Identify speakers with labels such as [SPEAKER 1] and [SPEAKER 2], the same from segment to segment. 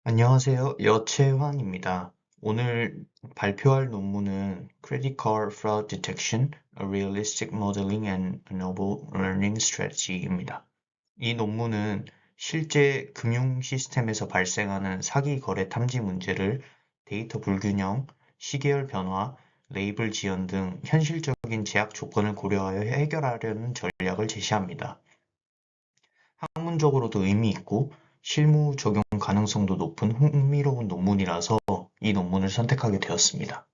[SPEAKER 1] 안녕하세요. 여채환입니다. 오늘 발표할 논문은 Credit Card Fraud Detection, a Realistic Modeling and a Novel Learning Strategy입니다. 이 논문은 실제 금융 시스템에서 발생하는 사기 거래 탐지 문제를 데이터 불균형, 시계열 변화, 레이블 지연 등 현실적인 제약 조건을 고려하여 해결하려는 전략을 제시합니다. 학문적으로도 의미 있고 실무 적용 가능성도 높은 흥미로운 논문이라서 이 논문을 선택하게 되었습니다.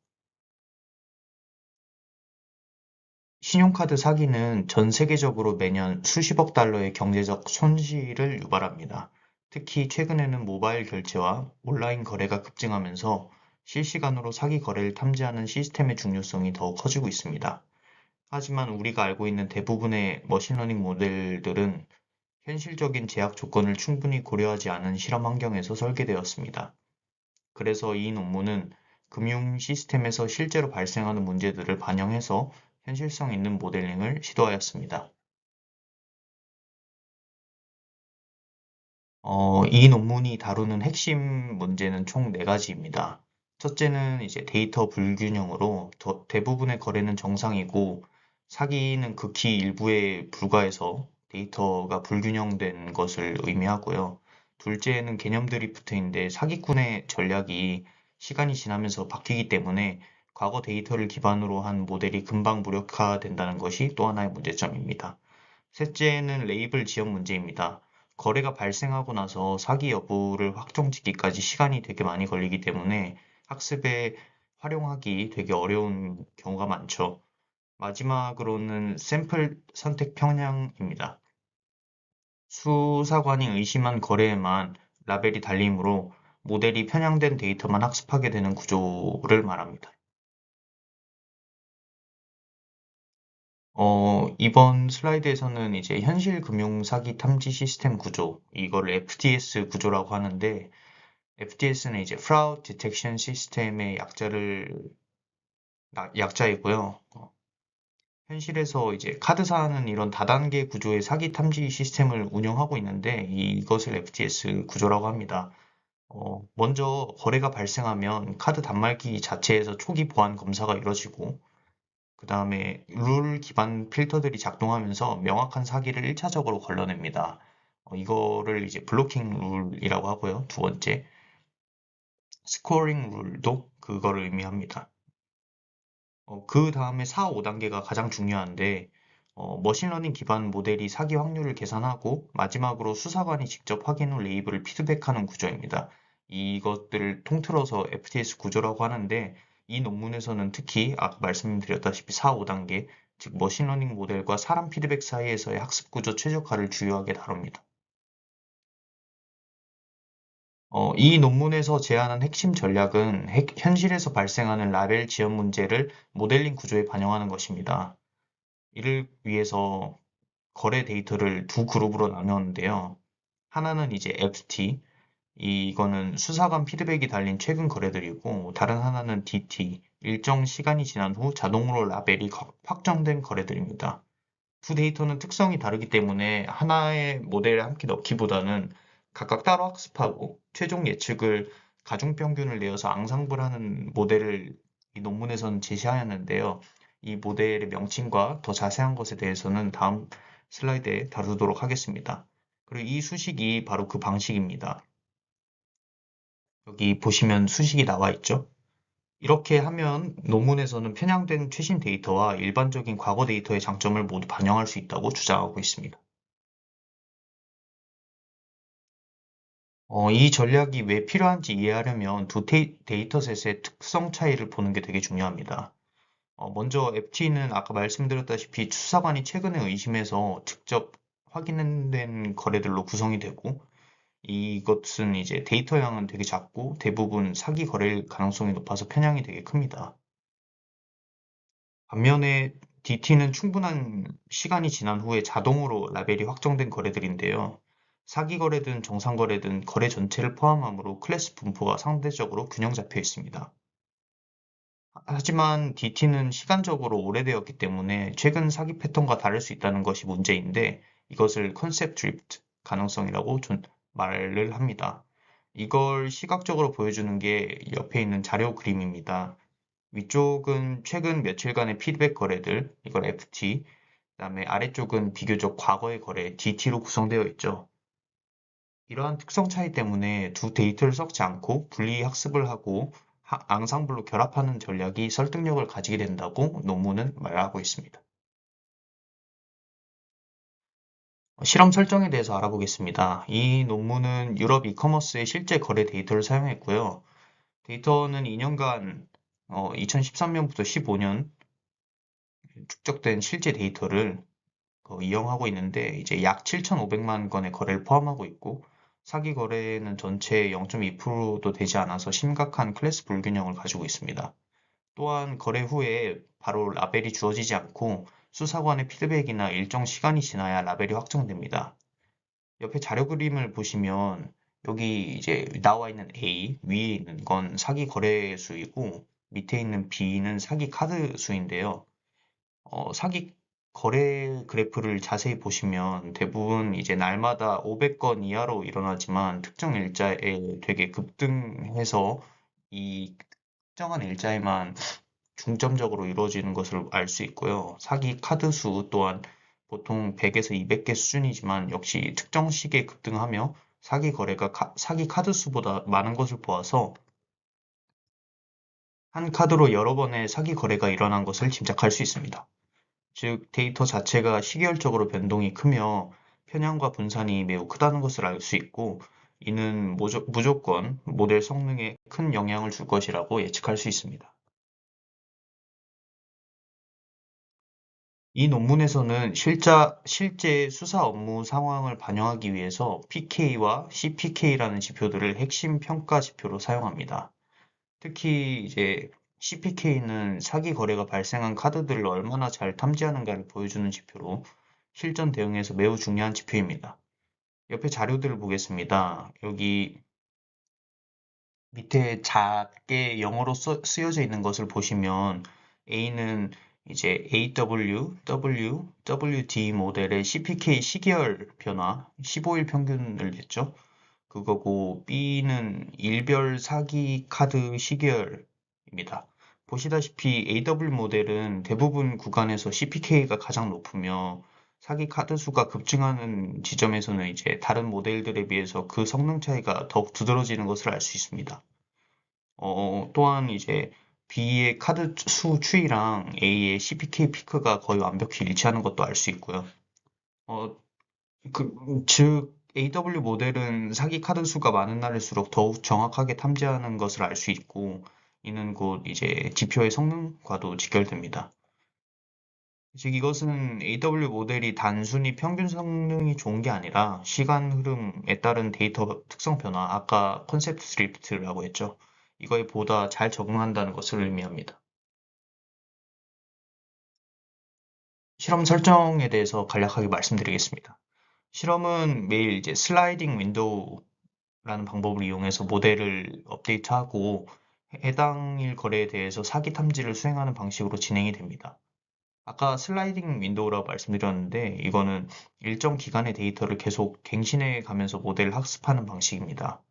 [SPEAKER 1] 신용카드 사기는 전 세계적으로 매년 수십억 달러의 경제적 손실을 유발합니다. 특히 최근에는 모바일 결제와 온라인 거래가 급증하면서 실시간으로 사기 거래를 탐지하는 시스템의 중요성이 더욱 커지고 있습니다. 하지만 우리가 알고 있는 대부분의 머신러닝 모델들은 현실적인 제약 조건을 충분히 고려하지 않은 실험 환경에서 설계되었습니다. 그래서 이 논문은 금융 시스템에서 실제로 발생하는 문제들을 반영해서 현실성 있는 모델링을 시도하였습니다. 이 논문이 다루는 핵심 문제는 총 4가지입니다. 첫째는 이제 데이터 불균형으로 대부분의 거래는 정상이고 사기는 극히 일부에 불과해서 데이터가 불균형된 것을 의미하고요. 둘째는 개념 드리프트인데 사기꾼의 전략이 시간이 지나면서 바뀌기 때문에 과거 데이터를 기반으로 한 모델이 금방 무력화된다는 것이 또 하나의 문제점입니다. 셋째는 레이블 지연 문제입니다. 거래가 발생하고 나서 사기 여부를 확정짓기까지 시간이 되게 많이 걸리기 때문에 학습에 활용하기 되게 어려운 경우가 많죠. 마지막으로는 샘플 선택 평량입니다. 수사관이 의심한 거래에만 라벨이 달리므로 모델이 편향된 데이터만 학습하게 되는 구조를 말합니다. 이번 슬라이드에서는 이제 현실 금융 사기 탐지 시스템 구조, 이걸 FDS 구조라고 하는데, FDS는 이제 Fraud Detection System의 약자이고요. 현실에서 이제 카드사는 이런 다단계 구조의 사기 탐지 시스템을 운영하고 있는데, 이것을 FDS 구조라고 합니다. 먼저 거래가 발생하면 카드 단말기 자체에서 초기 보안 검사가 이루어지고, 그 다음에 룰 기반 필터들이 작동하면서 명확한 사기를 1차적으로 걸러냅니다. 이거를 이제 블로킹 룰이라고 하고요. 두 번째, 스코어링 룰도 그거를 의미합니다. 그 다음에 4, 5단계가 가장 중요한데, 머신러닝 기반 모델이 사기 확률을 계산하고, 마지막으로 수사관이 직접 확인 후 레이블을 피드백하는 구조입니다. 이것들을 통틀어서 FTS 구조라고 하는데, 이 논문에서는 특히 아까 말씀드렸다시피 4, 5단계, 즉 머신러닝 모델과 사람 피드백 사이에서의 학습 구조 최적화를 주요하게 다룹니다. 이 논문에서 제안한 핵심 전략은 현실에서 발생하는 라벨 지연 문제를 모델링 구조에 반영하는 것입니다. 이를 위해서 거래 데이터를 두 그룹으로 나눴는데요. 하나는 이제 FT, 이거는 수사관 피드백이 달린 최근 거래들이고, 다른 하나는 DT, 일정 시간이 지난 후 자동으로 라벨이 확정된 거래들입니다. 두 데이터는 특성이 다르기 때문에 하나의 모델에 함께 넣기보다는 각각 따로 학습하고 최종 예측을 가중평균을 내어서 앙상블하는 모델을 이 논문에서는 제시하였는데요. 이 모델의 명칭과 더 자세한 것에 대해서는 다음 슬라이드에 다루도록 하겠습니다. 그리고 이 수식이 바로 그 방식입니다. 여기 보시면 수식이 나와 있죠? 이렇게 하면 논문에서는 편향된 최신 데이터와 일반적인 과거 데이터의 장점을 모두 반영할 수 있다고 주장하고 있습니다. 이 전략이 왜 필요한지 이해하려면 두 데이터셋의 특성 차이를 보는 게 되게 중요합니다. 먼저 FT는 아까 말씀드렸다시피 수사관이 최근에 의심해서 직접 확인된 거래들로 구성이 되고 이것은 이제 데이터량은 되게 작고 대부분 사기 거래일 가능성이 높아서 편향이 되게 큽니다. 반면에 DT는 충분한 시간이 지난 후에 자동으로 라벨이 확정된 거래들인데요. 사기 거래든 정상 거래든 거래 전체를 포함하므로 클래스 분포가 상대적으로 균형 잡혀 있습니다. 하지만 DT는 시간적으로 오래되었기 때문에 최근 사기 패턴과 다를 수 있다는 것이 문제인데 이것을 컨셉 드리프트 가능성이라고 말을 합니다. 이걸 시각적으로 보여주는 게 옆에 있는 자료 그림입니다. 위쪽은 최근 며칠간의 피드백 거래들, 이걸 FT, 그다음에 아래쪽은 비교적 과거의 거래, DT로 구성되어 있죠. 이러한 특성 차이 때문에 두 데이터를 섞지 않고 분리 학습을 하고 앙상블로 결합하는 전략이 설득력을 가지게 된다고 논문은 말하고 있습니다. 실험 설정에 대해서 알아보겠습니다. 이 논문은 유럽 이커머스의 실제 거래 데이터를 사용했고요. 데이터는 2년간 2013년부터 15년 축적된 실제 데이터를 이용하고 있는데 이제 약 7,500만 건의 거래를 포함하고 있고 사기 거래는 전체의 0.2%도 되지 않아서 심각한 클래스 불균형을 가지고 있습니다. 또한 거래 후에 바로 라벨이 주어지지 않고 수사관의 피드백이나 일정 시간이 지나야 라벨이 확정됩니다. 옆에 자료 그림을 보시면 여기 이제 나와 있는 A, 위에 있는 건 사기 거래 수이고 밑에 있는 B는 사기 카드 수인데요. 사기 거래 그래프를 자세히 보시면 대부분 이제 날마다 500건 이하로 일어나지만 특정 일자에 되게 급등해서 이 특정한 일자에만 중점적으로 이루어지는 것을 알 수 있고요. 사기 카드 수 또한 보통 100에서 200개 수준이지만 역시 특정 시기에 급등하며 사기 거래가 사기 카드 수보다 많은 것을 보아서 한 카드로 여러 번의 사기 거래가 일어난 것을 짐작할 수 있습니다. 즉, 데이터 자체가 시계열적으로 변동이 크며 편향과 분산이 매우 크다는 것을 알 수 있고, 이는 무조건 모델 성능에 큰 영향을 줄 것이라고 예측할 수 있습니다. 이 논문에서는 실제 수사 업무 상황을 반영하기 위해서 PK와 CPK라는 지표들을 핵심 평가 지표로 사용합니다. 특히 이제 CPK는 사기 거래가 발생한 카드들을 얼마나 잘 탐지하는가를 보여주는 지표로 실전 대응에서 매우 중요한 지표입니다. 옆에 자료들을 보겠습니다. 여기 밑에 작게 영어로 쓰여져 있는 것을 보시면 A는 이제 AW, W, WD 모델의 CPK 시계열 변화 15일 평균을 냈죠. 그거고 B는 일별 사기 카드 시계열입니다. 보시다시피 AW 모델은 대부분 구간에서 CPK가 가장 높으며 사기 카드 수가 급증하는 지점에서는 이제 다른 모델들에 비해서 그 성능 차이가 더욱 두드러지는 것을 알 수 있습니다. 또한 이제 B의 카드 수 추이랑 A의 CPK 피크가 거의 완벽히 일치하는 것도 알 수 있고요. 어, 즉, AW 모델은 사기 카드 수가 많은 날일수록 더욱 정확하게 탐지하는 것을 알 수 있고, 이는 곧 이제 지표의 성능과도 직결됩니다. 즉, 이것은 AW 모델이 단순히 평균 성능이 좋은 게 아니라 시간 흐름에 따른 데이터 특성 변화, 아까 컨셉트 드리프트라고 했죠. 이거에 보다 잘 적응한다는 것을 의미합니다. 실험 설정에 대해서 간략하게 말씀드리겠습니다. 실험은 매일 이제 슬라이딩 윈도우라는 방법을 이용해서 모델을 업데이트하고 해당 일 거래에 대해서 사기 탐지를 수행하는 방식으로 진행이 됩니다. 아까 슬라이딩 윈도우라고 말씀드렸는데 이거는 일정 기간의 데이터를 계속 갱신해 가면서 모델을 학습하는 방식입니다.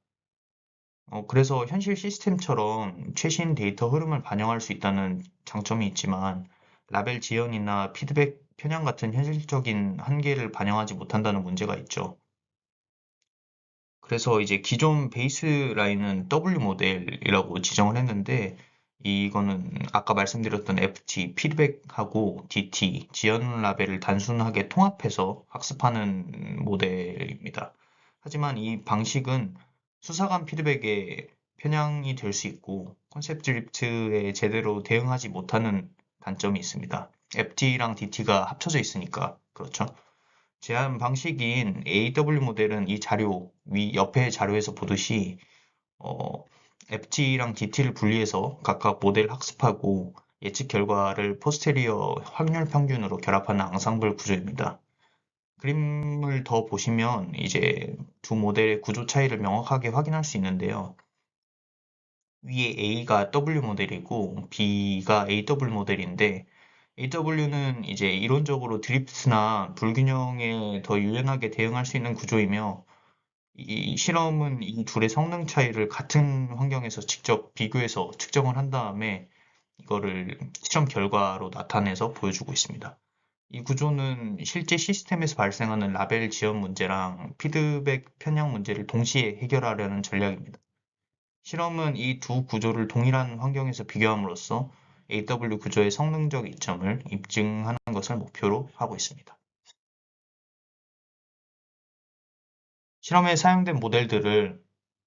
[SPEAKER 1] 그래서 현실 시스템처럼 최신 데이터 흐름을 반영할 수 있다는 장점이 있지만 라벨 지연이나 피드백 편향 같은 현실적인 한계를 반영하지 못한다는 문제가 있죠. 그래서 이제 기존 베이스라인은 W 모델이라고 지정을 했는데 이거는 아까 말씀드렸던 FT, 피드백하고 DT, 지연 라벨을 단순하게 통합해서 학습하는 모델입니다. 하지만 이 방식은 수사관 피드백에 편향이 될 수 있고 컨셉 드리프트에 제대로 대응하지 못하는 단점이 있습니다. FT랑 DT가 합쳐져 있으니까 그렇죠. 제한 방식인 AW 모델은 이 자료, 옆에 자료에서 보듯이 어, FT랑 DT를 분리해서 각각 모델 학습하고 예측 결과를 포스테리어 확률 평균으로 결합하는 앙상블 구조입니다. 그림을 더 보시면 이제 두 모델의 구조 차이를 명확하게 확인할 수 있는데요. 위에 A가 W 모델이고 B가 AW 모델인데 AW는 이제 이론적으로 드리프트나 불균형에 더 유연하게 대응할 수 있는 구조이며 이 실험은 이 둘의 성능 차이를 같은 환경에서 직접 비교해서 측정을 한 다음에 이거를 실험 결과로 나타내서 보여주고 있습니다. 이 구조는 실제 시스템에서 발생하는 라벨 지연 문제랑 피드백 편향 문제를 동시에 해결하려는 전략입니다. 실험은 이 두 구조를 동일한 환경에서 비교함으로써 AW 구조의 성능적 이점을 입증하는 것을 목표로 하고 있습니다. 실험에 사용된 모델들을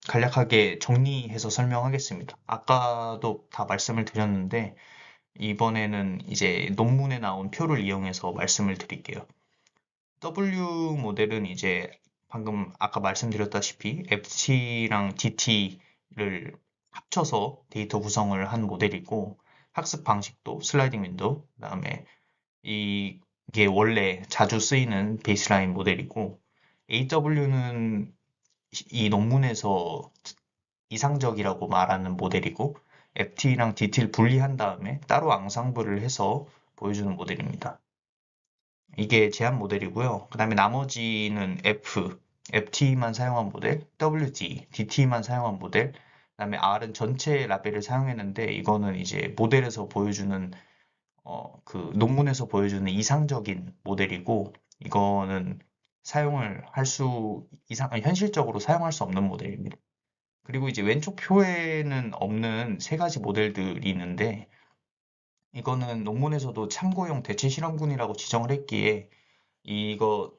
[SPEAKER 1] 간략하게 정리해서 설명하겠습니다. 아까도 다 말씀을 드렸는데 이번에는 이제 논문에 나온 표를 이용해서 말씀을 드릴게요. W 모델은 이제 방금 아까 말씀드렸다시피 FT랑 DT를 합쳐서 데이터 구성을 한 모델이고 학습 방식도 슬라이딩 윈도우, 그다음에 이게 원래 자주 쓰이는 베이스라인 모델이고 AW는 이 논문에서 이상적이라고 말하는 모델이고 FT랑 DT를 분리한 다음에 따로 앙상블을 해서 보여주는 모델입니다. 이게 제한 모델이고요. 그 다음에 나머지는 FT만 사용한 모델, WD, DT만 사용한 모델, 그 다음에 R은 전체 라벨을 사용했는데 이거는 이제 모델에서 보여주는 그 논문에서 보여주는 이상적인 모델이고 이거는 현실적으로 사용할 수 없는 모델입니다. 그리고 이제 왼쪽 표에는 없는 세 가지 모델들이 있는데 이거는 논문에서도 참고용 대체 실험군이라고 지정을 했기에 이거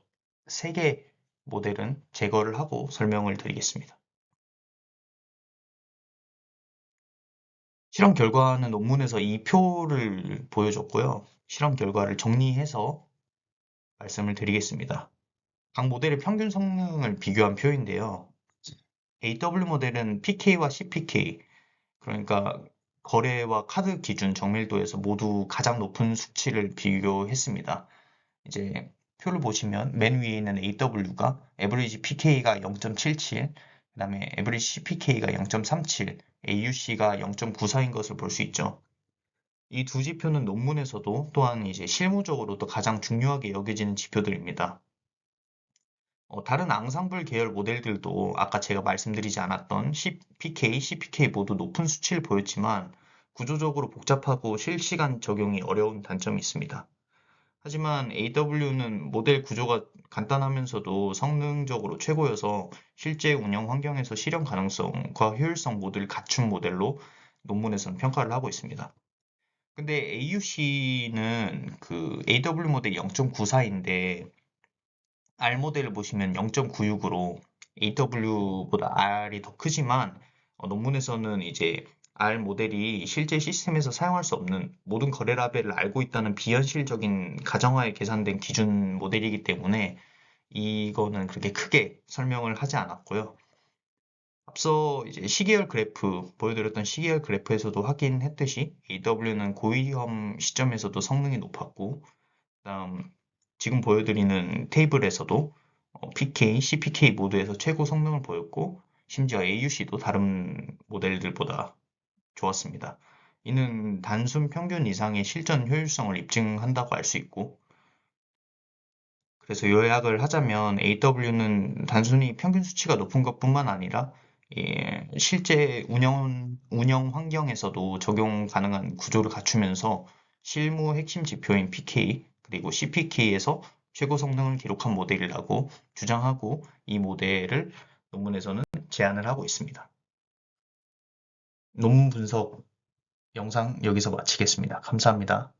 [SPEAKER 1] 세 개 모델은 제거를 하고 설명을 드리겠습니다. 실험 결과는 논문에서 이 표를 보여줬고요. 실험 결과를 정리해서 말씀을 드리겠습니다. 각 모델의 평균 성능을 비교한 표인데요. AW 모델은 PK와 CPK, 그러니까 거래와 카드 기준 정밀도에서 모두 가장 높은 수치를 비교했습니다. 이제 표를 보시면 맨 위에 있는 AW가 average PK가 0.77, 그 다음에 average CPK가 0.37, AUC가 0.94인 것을 볼 수 있죠. 이 두 지표는 논문에서도 또한 이제 실무적으로도 가장 중요하게 여겨지는 지표들입니다. 다른 앙상블 계열 모델들도 아까 제가 말씀드리지 않았던 CPK, CPK 모두 높은 수치를 보였지만 구조적으로 복잡하고 실시간 적용이 어려운 단점이 있습니다. 하지만 AW는 모델 구조가 간단하면서도 성능적으로 최고여서 실제 운영 환경에서 실현 가능성과 효율성 모두를 갖춘 모델로 논문에서는 평가를 하고 있습니다. 근데 AUC는 그 AW 모델 0.94인데 R 모델을 보시면 0.96으로 AW보다 R이 더 크지만 논문에서는 이제 R 모델이 실제 시스템에서 사용할 수 없는 모든 거래 라벨을 알고 있다는 비현실적인 가정하에 계산된 기준 모델이기 때문에 이거는 그렇게 크게 설명을 하지 않았고요. 앞서 이제 시계열 그래프 보여드렸던 시계열 그래프에서도 확인했듯이 AW는 고위험 시점에서도 성능이 높았고 그다음 지금 보여드리는 테이블에서도 PK, CPK 모두에서 최고 성능을 보였고 심지어 AUC도 다른 모델들보다 좋았습니다. 이는 단순 평균 이상의 실전 효율성을 입증한다고 알 수 있고 그래서 요약을 하자면 AW는 단순히 평균 수치가 높은 것뿐만 아니라 실제 운영 환경에서도 적용 가능한 구조를 갖추면서 실무 핵심 지표인 PK 그리고 CPK에서 최고 성능을 기록한 모델이라고 주장하고 이 모델을 논문에서는 제안을 하고 있습니다. 논문 분석 영상 여기서 마치겠습니다. 감사합니다.